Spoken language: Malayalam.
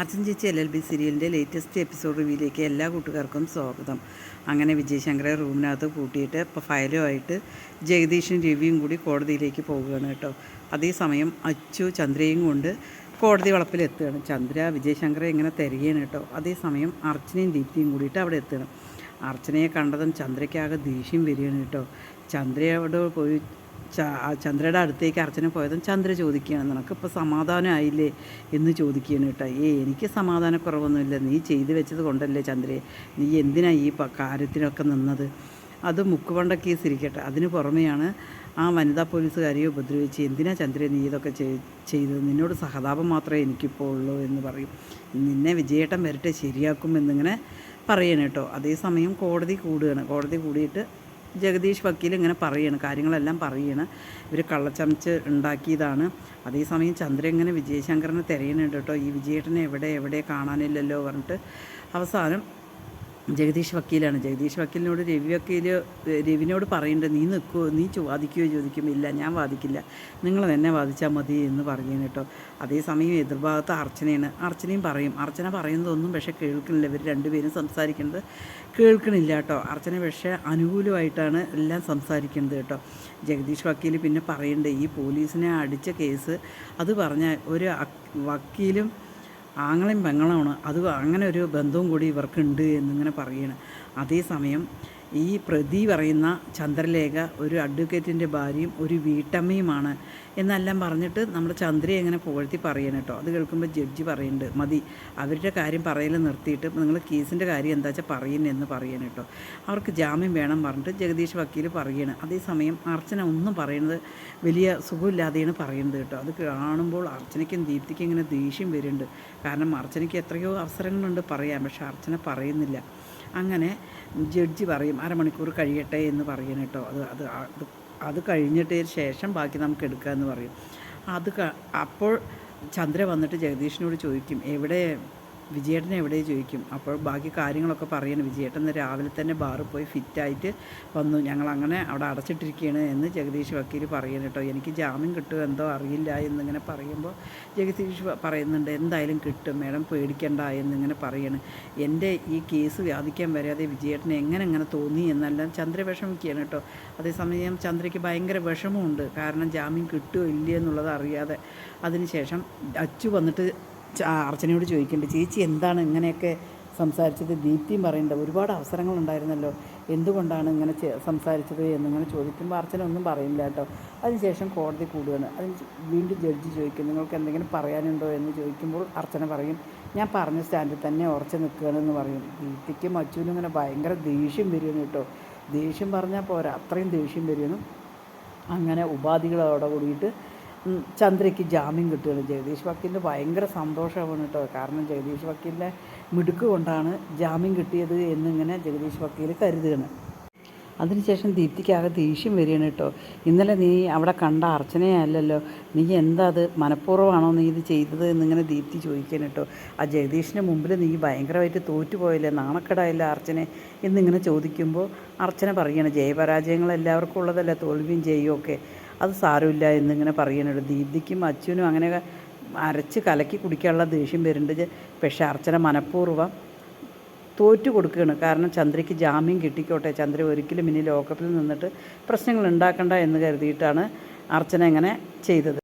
അർച്ചന ചേച്ചി LLB സീരിയലിൻ്റെ ലേറ്റസ്റ്റ് എപ്പിസോഡ് റിവ്യൂയിലേക്ക് എല്ലാ കൂട്ടുകാർക്കും സ്വാഗതം. അങ്ങനെ വിജയശങ്കറെ റൂമിനകത്ത് പൂട്ടിയിട്ട് ഇപ്പോൾ ഫയലുമായിട്ട് ജഗദീഷും രവിയും കൂടി കോടതിയിലേക്ക് പോവുകയാണ് കേട്ടോ. അതേസമയം അച്ചു ചന്ദ്രയും കൊണ്ട് കോടതി വളപ്പിലെത്തുകയാണ്. ചന്ദ്ര വിജയശങ്കറെ ഇങ്ങനെ തിരയുകയാണ് കേട്ടോ. അതേസമയം അർച്ചനയും ദീപ്തിയും കൂടിയിട്ട് അവിടെ എത്തുകയാണ്. അർച്ചനയെ കണ്ടതും ചന്ദ്രയ്ക്കാകെ ദേഷ്യം വരികയാണ് കേട്ടോ. ചന്ദ്രയോട് പോയി ചന്ദ്രയുടെ അടുത്തേക്ക് അർച്ചന പോയതും ചന്ദ്ര ചോദിക്കുകയാണ്, നിനക്കിപ്പോൾ സമാധാനമായില്ലേ എന്ന് ചോദിക്കുകയാണ് കേട്ടോ. എനിക്ക് സമാധാനക്കുറവൊന്നുമില്ല, നീ ചെയ്തു വെച്ചത് കൊണ്ടല്ലേ ചന്ദ്രയെ, നീ എന്തിനാ ഈ കാര്യത്തിനൊക്കെ നിന്നത്? അത് മുക്കുവണ്ട കേസ് ഇരിക്കട്ടെ, അതിന് പുറമെയാണ് ആ വനിതാ പോലീസുകാരിയെ ഉപദ്രവിച്ച്, എന്തിനാ ചന്ദ്ര നീ ഇതൊക്കെ ചെയ്തത്? നിന്നോട് സഹതാപം മാത്രമേ എനിക്കിപ്പോൾ ഉള്ളൂ എന്ന് പറയും. നിന്നെ വിജയേട്ടൻ വരട്ടെ ശരിയാക്കും എന്നിങ്ങനെ പറയണം കേട്ടോ. അതേസമയം കോടതി കൂടുകയാണ്. കോടതി കൂടിയിട്ട് ജഗദീഷ് വക്കീൽ ഇങ്ങനെ പറയാണ്, കാര്യങ്ങളെല്ലാം പറയാണ്, ഇവർ കള്ളച്ചമച്ച് ഉണ്ടാക്കിയതാണ്. അതേസമയം ചന്ദ്ര ഇങ്ങനെ വിജയശങ്കറിനെ തിരയുന്നുണ്ട് കേട്ടോ. ഈ വിജയേട്ടനെ എവിടെ കാണാനില്ലല്ലോ പറഞ്ഞിട്ട് അവസാനം ജഗദീഷ് വക്കീലിനോട് രവിനോട് പറയുന്നുണ്ട്, നീ നിൽക്കുമോ, നീ വാദിക്കുകയോ ചോദിക്കും. ഇല്ല, ഞാൻ വാദിക്കില്ല, നിങ്ങൾ തന്നെ വാദിച്ചാൽ മതി എന്ന് പറയുന്നു കേട്ടോ. അതേസമയം എതിർഭാഗത്ത് അർച്ചനയും പറയും. അർച്ചന പറയുന്നതൊന്നും പക്ഷേ കേൾക്കണില്ല. ഇവർ രണ്ടുപേരും സംസാരിക്കുന്നത് കേൾക്കണില്ല കേട്ടോ. അർച്ചന പക്ഷേ അനുകൂലമായിട്ടാണ് എല്ലാം സംസാരിക്കുന്നത് കേട്ടോ. ജഗദീഷ് വക്കീൽ പിന്നെ പറയുന്നുണ്ട്, ഈ പോലീസിനെ അടിച്ച കേസ് അത് പറഞ്ഞ ഒരു വക്കീലും ആങ്ങളെയും പെങ്ങളാണ്, അത് അങ്ങനെ ഒരു ബന്ധവും കൂടി ഇവർക്കുണ്ട് എന്നിങ്ങനെ പറയണം. അതേസമയം ഈ പ്രതി പറയുന്ന ചന്ദ്രലേഖ ഒരു അഡ്വക്കേറ്റിൻ്റെ ഭാര്യയും ഒരു വീട്ടമ്മയുമാണ് എന്നെല്ലാം പറഞ്ഞിട്ട് നമ്മുടെ ചന്ദ്രയെ എങ്ങനെ പുകഴ്ത്തി പറയണം കേട്ടോ. അത് കേൾക്കുമ്പോൾ ജഡ്ജി പറയുന്നുണ്ട്, മതി, അവരുടെ കാര്യം പറയൽ നിർത്തിയിട്ട് നിങ്ങൾ കേസിൻ്റെ കാര്യം എന്താ വെച്ചാൽ പറയുന്നതെന്ന് പറയണം കേട്ടോ. അവർക്ക് ജാമ്യം വേണം പറഞ്ഞിട്ട് ജഗദീഷ് വക്കീൽ പറയണം. അതേസമയം അർച്ചന ഒന്നും പറയുന്നത് വലിയ സുഖമില്ലാതെയാണ് പറയുന്നത് കേട്ടോ. അത് കാണുമ്പോൾ അർച്ചനയ്ക്കും ദീപ്തിക്കും ഇങ്ങനെ ദേഷ്യം വരുന്നുണ്ട്. കാരണം അർച്ചനയ്ക്ക് എത്രയോ അവസരങ്ങളുണ്ട് പറയാൻ, പക്ഷെ അർച്ചന പറയുന്നില്ല. അങ്ങനെ ജഡ്ജി പറയും, അരമണിക്കൂർ കഴിയട്ടെ എന്ന് പറയണം കേട്ടോ. അത് കഴിഞ്ഞിട്ട് ശേഷം ബാക്കി നമുക്ക് എടുക്കാമെന്ന് പറയും. അപ്പോൾ ചന്ദ്ര വന്നിട്ട് ജഗദീഷിനോട് ചോദിക്കും, വിജയേട്ടൻ എവിടെ ചോദിക്കും. അപ്പോൾ ബാക്കി കാര്യങ്ങളൊക്കെ പറയണം. വിജയേട്ടൻ രാവിലെ തന്നെ ബാറിൽ പോയി ഫിറ്റായിട്ട് വന്നു, ഞങ്ങളങ്ങനെ അവിടെ അടച്ചിട്ടിരിക്കുകയാണ് എന്ന് ജഗദീഷ് വക്കീൽ പറയണം കേട്ടോ. എനിക്ക് ജാമ്യം കിട്ടുമോ എന്തോ അറിയില്ല എന്നിങ്ങനെ പറയുമ്പോൾ ജഗദീഷ് പറയുന്നുണ്ട്, എന്തായാലും കിട്ടും മേഡം, പേടിക്കണ്ട എന്നിങ്ങനെ പറയണം. എൻ്റെ ഈ കേസ് വാദിക്കാൻ വരാതെ വിജയേട്ടന് എങ്ങനെ തോന്നി എന്നെല്ലാം ചന്ദ്ര വിഷമിക്കുകയാണ് കേട്ടോ. അതേസമയം ചന്ദ്രയ്ക്ക് ഭയങ്കര വിഷമമുണ്ട്, കാരണം ജാമ്യം കിട്ടുമോ ഇല്ലയോ എന്നുള്ളത് അറിയാതെ. അതിനുശേഷം അച്ചു വന്നിട്ട് അർച്ചനയോട് ചോദിക്കുന്നുണ്ട്, ചേച്ചി എന്താണ് ഇങ്ങനെയൊക്കെ സംസാരിച്ചത്? ദീപ്തിയും പറയുന്നുണ്ട്, ഒരുപാട് അവസരങ്ങളുണ്ടായിരുന്നല്ലോ, എന്തുകൊണ്ടാണ് ഇങ്ങനെ സംസാരിച്ചത് എന്നിങ്ങനെ ചോദിക്കുമ്പോൾ അർച്ചന ഒന്നും പറയുന്നില്ല കേട്ടോ. അതിനുശേഷം കോടതി കൂടുകയാണ്. വീണ്ടും ജഡ്ജി ചോദിക്കും, നിങ്ങൾക്ക് എന്തെങ്കിലും പറയാനുണ്ടോ എന്ന് ചോദിക്കുമ്പോൾ അർച്ചന പറയും, ഞാൻ പറഞ്ഞ സ്റ്റാൻഡിൽ തന്നെ ഉറച്ചു നിൽക്കുകയാണെന്ന് പറയും. ദീപ്തിക്കും അച്ചുവിനും ഇങ്ങനെ ഭയങ്കര ദേഷ്യം വരുന്നു കേട്ടോ. ദേഷ്യം പറഞ്ഞാൽ പോരാ, അത്രയും ദേഷ്യം വരുന്നു. അങ്ങനെ ഉപാധികളോടെ കൂടിയിട്ട് ചന്ദ്രയ്ക്ക് ജാമ്യം കിട്ടുകയാണ്. ജഗദീഷ് വക്കീലിന് ഭയങ്കര സന്തോഷമാണ് കേട്ടോ. കാരണം ജഗദീഷ് വക്കീലിൻ്റെ മിടുക്ക് കൊണ്ടാണ് ജാമ്യം കിട്ടിയത് എന്നിങ്ങനെ ജഗദീഷ് വക്കീൽ കരുതുകയാണ്. അതിനുശേഷം ദീപ്തിക്കാകെ ദേഷ്യം വരികയാണ് കേട്ടോ. ഇന്നലെ നീ അവിടെ കണ്ട അർച്ചനയല്ലല്ലോ, നീ എന്താ അത് മനഃപൂർവ്വമാണോ നീ ഇത് ചെയ്തത് എന്നിങ്ങനെ ദീപ്തി ചോദിക്കാൻ കേട്ടോ. ആ ജഗദീഷിൻ്റെ മുമ്പിൽ നീ ഭയങ്കരമായിട്ട് തോറ്റുപോയില്ലേ, നാണക്കേടായില്ല അർച്ചനെ എന്നിങ്ങനെ ചോദിക്കുമ്പോൾ അർച്ചന പറയുകയാണ്, ജയപരാജയങ്ങൾ എല്ലാവർക്കും ഉള്ളതല്ല, തോൽവിയും ജയവും ഒക്കെ, അത് സാരമില്ല എന്നിങ്ങനെ പറയുന്നുണ്ട്. ദീപ്തിക്കും അച്ഛനും അങ്ങനെ അരച്ച് കലക്കി കുടിക്കാനുള്ള ദേഷ്യം വരുന്നുണ്ട്. പക്ഷേ അർച്ചന മനഃപൂർവ്വം തോറ്റു കൊടുക്കുകയാണ്. കാരണം ചന്ദ്രയ്ക്ക് ജാമ്യം കിട്ടിക്കോട്ടെ, ചന്ദ്ര ഒരിക്കലും ഇനി ലോക്കപ്പിൽ നിന്നിട്ട് പ്രശ്നങ്ങൾ ഉണ്ടാക്കണ്ട എന്ന് കരുതിയിട്ടാണ് അർച്ചന ഇങ്ങനെ ചെയ്തത്.